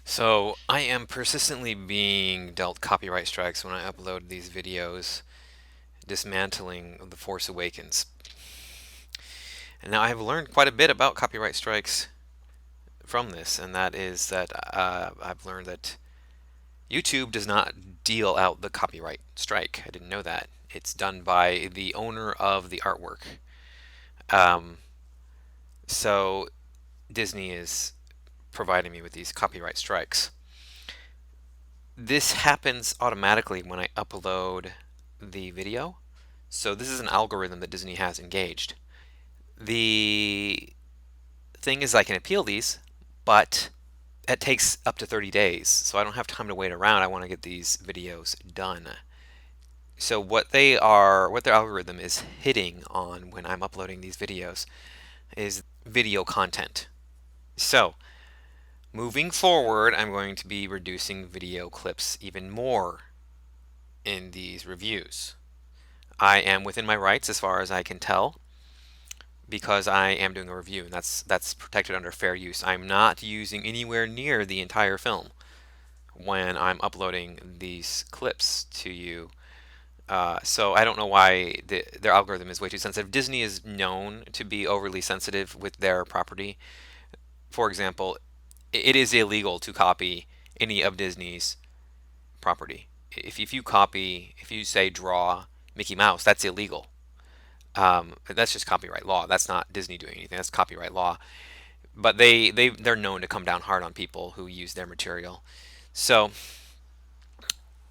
So I am persistently being dealt copyright strikes when I upload these videos dismantling the Force Awakens. And now I have learned quite a bit about copyright strikes from this, and that is that I've learned that YouTube does not deal out the copyright strike. I didn't know that. It's done by the owner of the artwork. Um, so Disney is providing me with these copyright strikes. This happens automatically when I upload the video. So this is an algorithm that Disney has engaged. The thing is I can appeal these, but it takes up to 30 days. So I don't have time to wait around. I want to get these videos done. So what their algorithm is hitting on when I'm uploading these videos is video content. So moving forward, I'm going to be reducing video clips even more in these reviews. I am within my rights as far as I can tell because I am doing a review, and that's protected under fair use. I'm not using anywhere near the entire film when I'm uploading these clips to you. So I don't know why their algorithm is way too sensitive. Disney is known to be overly sensitive with their property. For example, it is illegal to copy any of Disney's property. If you say draw Mickey Mouse, that's illegal. That's just copyright law. That's not Disney doing anything. That's copyright law. But they're known to come down hard on people who use their material. So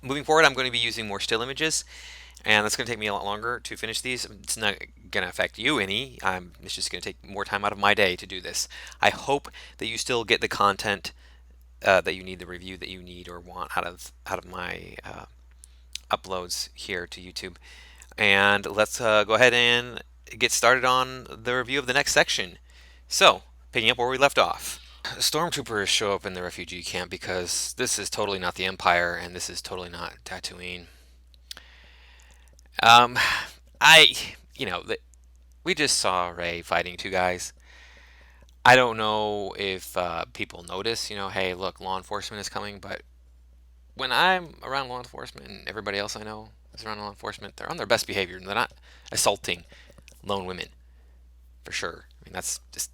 moving forward, I'm going to be using more still images, and that's going to take me a lot longer to finish these. It's not going to affect you any. It's just going to take more time out of my day to do this. I hope that you still get the content that you need, the review that you need or want out of my uploads here to YouTube. And let's go ahead and get started on the review of the next section. So, picking up where we left off. Stormtroopers show up in the refugee camp because this is totally not the Empire and this is totally not Tatooine. Um, I, we just saw Rey fighting two guys. I don't know if people notice, hey, look, law enforcement is coming, but when I'm around law enforcement and everybody else I know is around law enforcement, they're on their best behavior and they're not assaulting lone women, for sure. I mean, that's just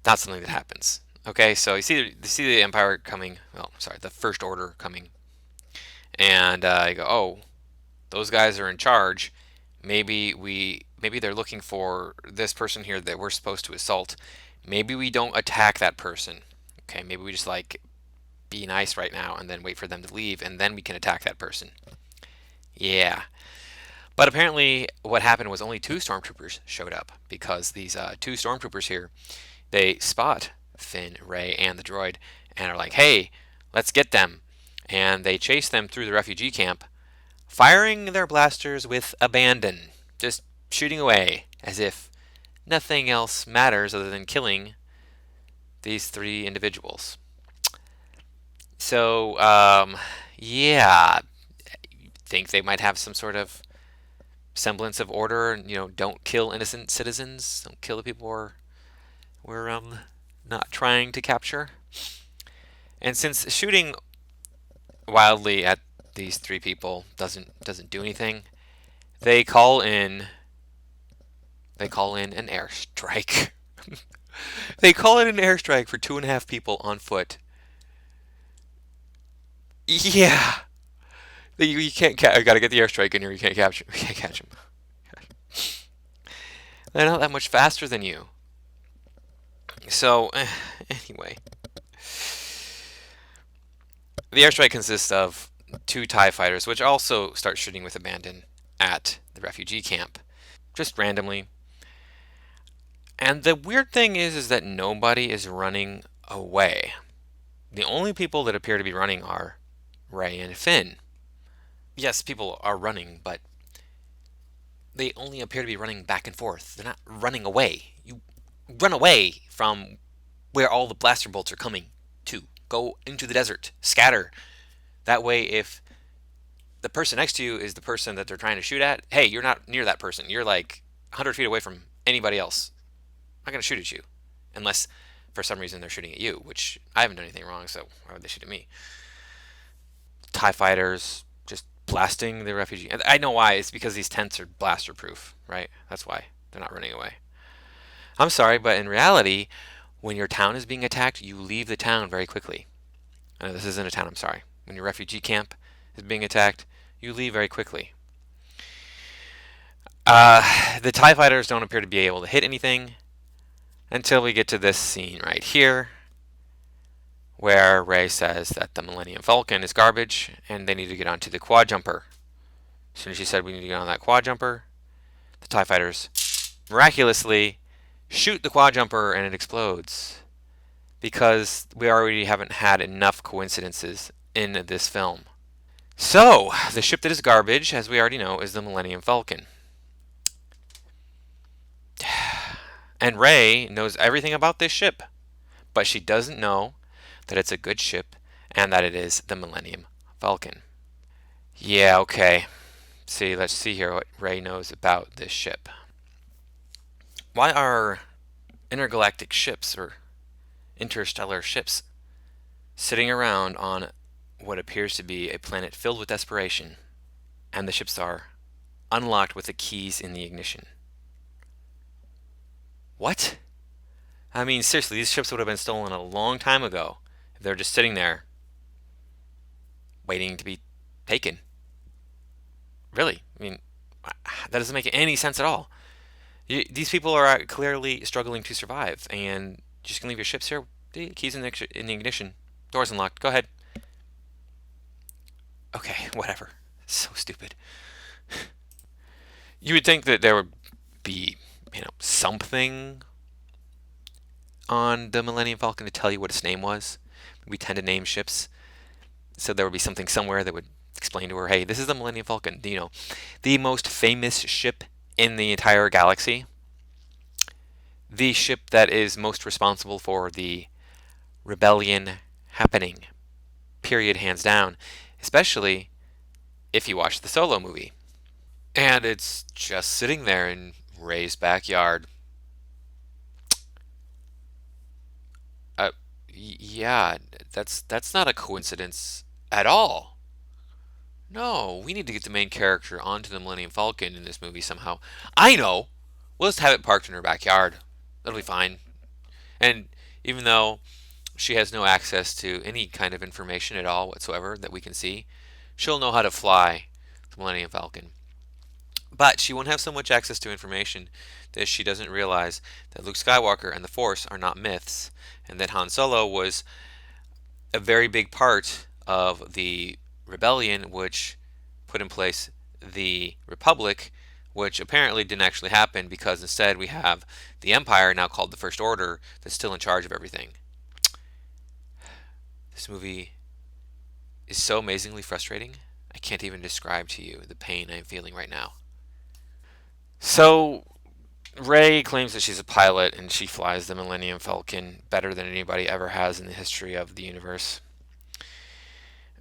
not something that happens. Okay, so you see the Empire coming. Well, sorry, the First Order coming, and you go, oh, those guys are in charge. Maybe they're looking for this person here that we're supposed to assault. Maybe we don't attack that person. Okay, maybe we just like be nice right now and then wait for them to leave and then we can attack that person. Yeah. But apparently what happened was only two stormtroopers showed up because these two stormtroopers here, they spot Finn, Rey, and the droid and are like, hey, let's get them. And they chase them through the refugee camp, firing their blasters with abandon, just shooting away as if nothing else matters other than killing these three individuals. So, yeah, think they might have some sort of semblance of order. Don't kill innocent citizens. Don't kill the people we're not trying to capture. And since shooting wildly at these three people doesn't do anything, they call in an airstrike. They call in an airstrike for 2.5 people on foot. Yeah, you can't. I gotta get the airstrike in here. You can't capture. You can't catch them. They're not that much faster than you. So, anyway, the airstrike consists of two TIE fighters, which also start shooting with abandon at the refugee camp, just randomly. And the weird thing is that nobody is running away. The only people that appear to be running are Rey and Finn. Yes, people are running, but they only appear to be running back and forth. They're not running away. You run away from where all the blaster bolts are coming to. Go into the desert. Scatter. That way, if the person next to you is the person that they're trying to shoot at, hey, you're not near that person. You're like 100 feet away from anybody else. I'm not going to shoot at you unless for some reason they're shooting at you, which I haven't done anything wrong, so why would they shoot at me? TIE fighters just blasting the refugee. And I know why. It's because these tents are blaster proof, right? That's why they're not running away. I'm sorry, but in reality, when your town is being attacked, you leave the town very quickly. I know this isn't a town, I'm sorry. When your refugee camp is being attacked, you leave very quickly. The TIE fighters don't appear to be able to hit anything until we get to this scene right here, where Rey says that the Millennium Falcon is garbage and they need to get onto the quad jumper. As soon as she said we need to get on that quad jumper, the TIE fighters miraculously shoot the quad jumper and it explodes. Because we already haven't had enough coincidences in this film. So, the ship that is garbage, as we already know, is the Millennium Falcon. And Rey knows everything about this ship, but she doesn't know that it's a good ship and that it is the Millennium Falcon. Yeah, okay. See, let's see here what Rey knows about this ship. Why are intergalactic ships or interstellar ships sitting around on what appears to be a planet filled with desperation, and the ships are unlocked with the keys in the ignition? What? I mean, seriously, these ships would have been stolen a long time ago if they're just sitting there waiting to be taken. Really? I mean, that doesn't make any sense at all. These people are clearly struggling to survive, and just gonna leave your ships here? The keys in the ignition. Doors unlocked. Go ahead. Okay, whatever. So stupid. You would think that there would be, something on the Millennium Falcon to tell you what its name was. We tend to name ships, so there would be something somewhere that would explain to her, hey, this is the Millennium Falcon. The most famous ship in the entire galaxy. The ship that is most responsible for the rebellion happening. Period, hands down. Especially if you watch the Solo movie. And it's just sitting there in Rey's backyard. Yeah, that's not a coincidence at all. No, we need to get the main character onto the Millennium Falcon in this movie somehow. I know. We'll just have it parked in her backyard. That'll be fine. And even though she has no access to any kind of information at all whatsoever that we can see, she'll know how to fly the Millennium Falcon. But she won't have so much access to information that she doesn't realize that Luke Skywalker and the Force are not myths, and that Han Solo was a very big part of the rebellion which put in place the Republic, which apparently didn't actually happen because instead we have the Empire, now called the First Order, that's still in charge of everything. This movie is so amazingly frustrating. I can't even describe to you the pain I'm feeling right now. So, Rey claims that she's a pilot and she flies the Millennium Falcon better than anybody ever has in the history of the universe.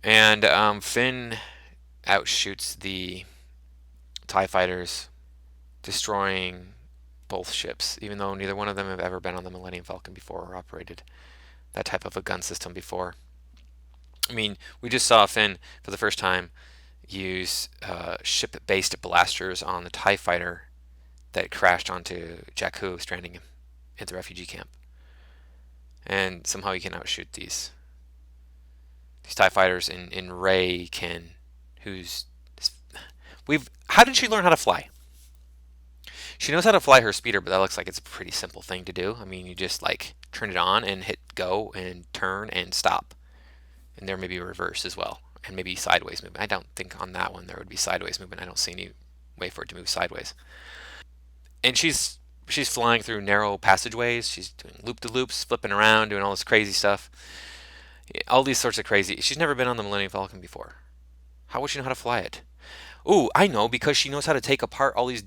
And Finn outshoots the TIE fighters, destroying both ships, even though neither one of them have ever been on the Millennium Falcon before or operated that type of a gun system before. I mean, we just saw Finn for the first time use ship-based blasters on the TIE fighter that crashed onto Jakku, stranding him at the refugee camp. And somehow he can outshoot these TIE fighters, and Rey can, how did she learn how to fly? She knows how to fly her speeder, but that looks like it's a pretty simple thing to do. I mean, you just turn it on and hit go and turn and stop. And there may be reverse as well, and maybe sideways movement. I don't think on that one there would be sideways movement. I don't see any way for it to move sideways. And she's flying through narrow passageways. She's doing loop-de-loops, flipping around, doing all this crazy stuff. All these sorts of crazy. She's never been on the Millennium Falcon before. How would she know how to fly it? Ooh, I know, because she knows how to take apart all these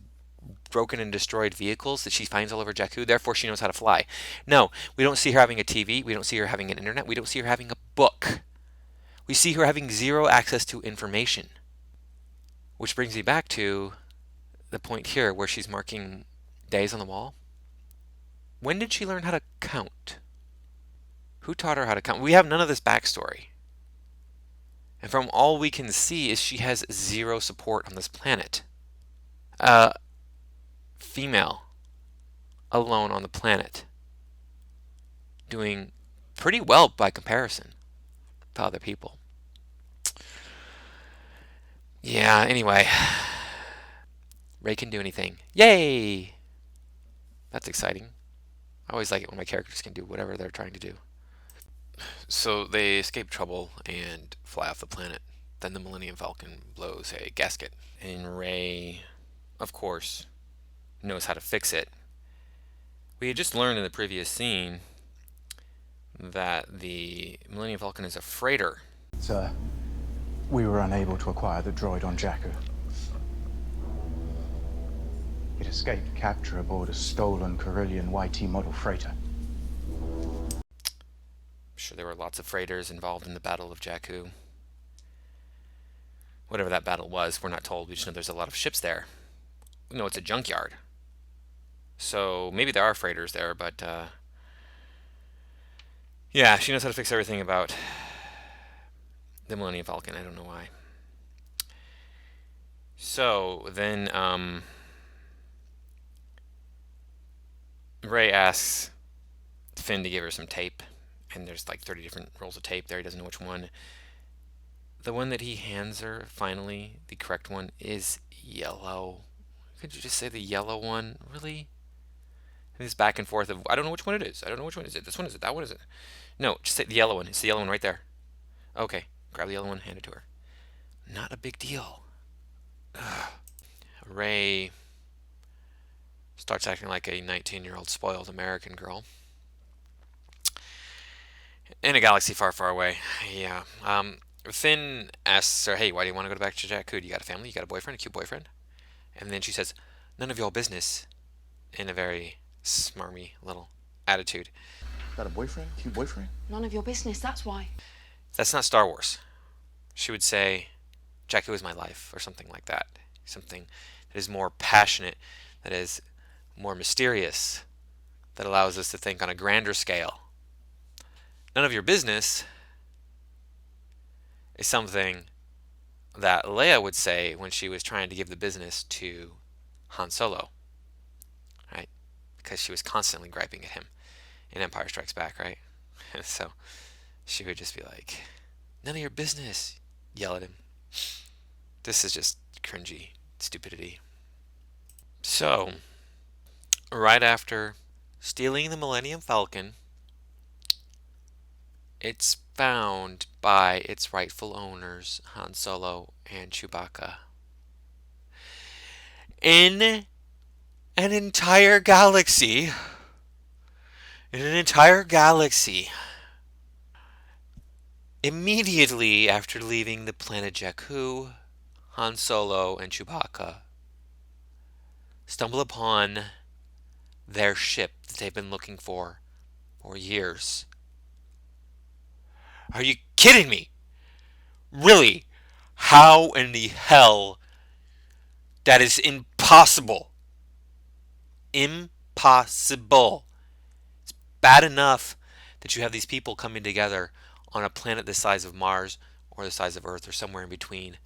broken and destroyed vehicles that she finds all over Jakku. Therefore, she knows how to fly. No, we don't see her having a TV. We don't see her having an internet. We don't see her having a book. We see her having zero access to information. Which brings me back to the point here where she's marking days on the wall. When did she learn how to count? Who taught her how to count? We have none of this backstory. And from all we can see is she has zero support on this planet. Female, alone on the planet, doing pretty well by comparison to other people. Yeah, anyway. Rey can do anything. Yay! That's exciting. I always like it when my characters can do whatever they're trying to do. So they escape trouble and fly off the planet. Then the Millennium Falcon blows a gasket. And Rey, of course, knows how to fix it. We had just learned in the previous scene that the Millennium Falcon is a freighter. Sir, we were unable to acquire the droid on Jakku. It escaped capture aboard a stolen Carillion YT model freighter. I'm sure there were lots of freighters involved in the Battle of Jakku. Whatever that battle was, we're not told. We just know there's a lot of ships there. We know it's a junkyard. So maybe there are freighters there, but yeah, she knows how to fix everything about the Millennium Falcon. I don't know why. So then Rey asks Finn to give her some tape, and there's like 30 different rolls of tape there. He doesn't know which one. The one that he hands her, finally, the correct one, is yellow. Could you just say the yellow one? Really? This back and forth of, I don't know which one it is. I don't know which one is it. This one is it. That one is it. No, just say the yellow one. It's the yellow one right there. Okay, grab the yellow one, hand it to her. Not a big deal. Ugh. Rey starts acting like a 19-year-old spoiled American girl in a galaxy far, far away. Yeah. Finn asks her, hey, why do you want to go back to Jakku? You got a family? You got a boyfriend? A cute boyfriend? And then she says, none of your business, in a very smarmy little attitude. Got a boyfriend? Cute boyfriend? None of your business, that's why. That's not Star Wars. She would say, Jakku is my life, or something like that. Something that is more passionate, that is more mysterious, that allows us to think on a grander scale. None of your business is something that Leia would say when she was trying to give the business to Han Solo, right? Because she was constantly griping at him in Empire Strikes Back, right? And so she would just be like, none of your business, yell at him. This is just cringy stupidity. So, right after stealing the Millennium Falcon, it's found by its rightful owners, Han Solo and Chewbacca. In an entire galaxy, immediately after leaving the planet Jakku, Han Solo and Chewbacca stumble upon their ship that they've been looking for years. Are you kidding me? Really? How in the hell? That is impossible. Impossible. It's bad enough that you have these people coming together on a planet the size of Mars or the size of Earth or somewhere in between.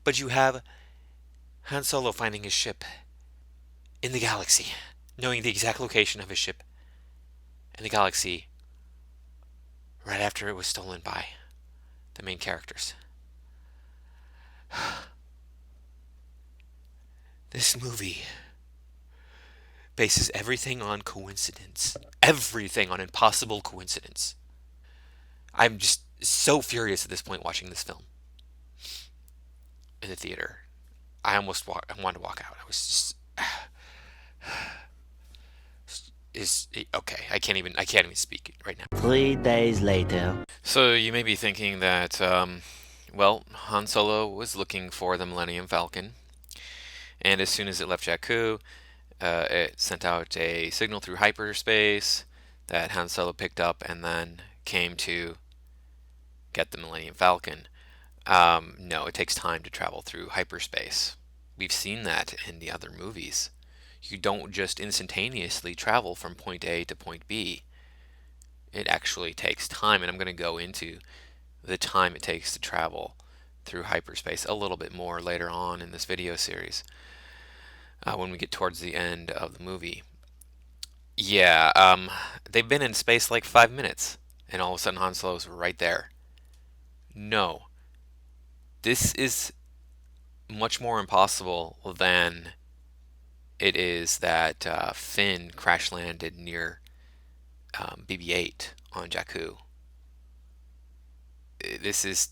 But you have Han Solo finding his ship in the galaxy, knowing the exact location of his ship in the galaxy right after it was stolen by the main characters. This movie bases everything on coincidence. Everything on impossible coincidence. I'm just so furious at this point watching this film in the theater. I almost wanted to walk out. I was just okay. I can't even speak right now. 3 days later. So you may be thinking that well, Han Solo was looking for the Millennium Falcon, and as soon as it left Jakku, it sent out a signal through hyperspace that Han Solo picked up and then came to get the Millennium Falcon. No, it takes time to travel through hyperspace. We've seen that in the other movies. You don't just instantaneously travel from point A to point B. it actually takes time, and I'm going to go into the time it takes to travel through hyperspace a little bit more later on in this video series when we get towards the end of the movie. Yeah, they've been in space like 5 minutes, and all of a sudden Han Solo's right there. No, this is much more impossible than it is that Finn crash landed near BB-8 on Jakku. This is,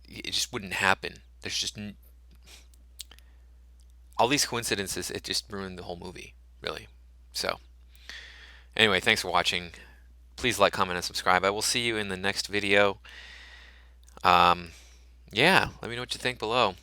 it just wouldn't happen. There's just all these coincidences. It just ruined the whole movie, really. So anyway, thanks for watching. Please like, comment, and subscribe. I will see you in the next video. Yeah, let me know what you think below.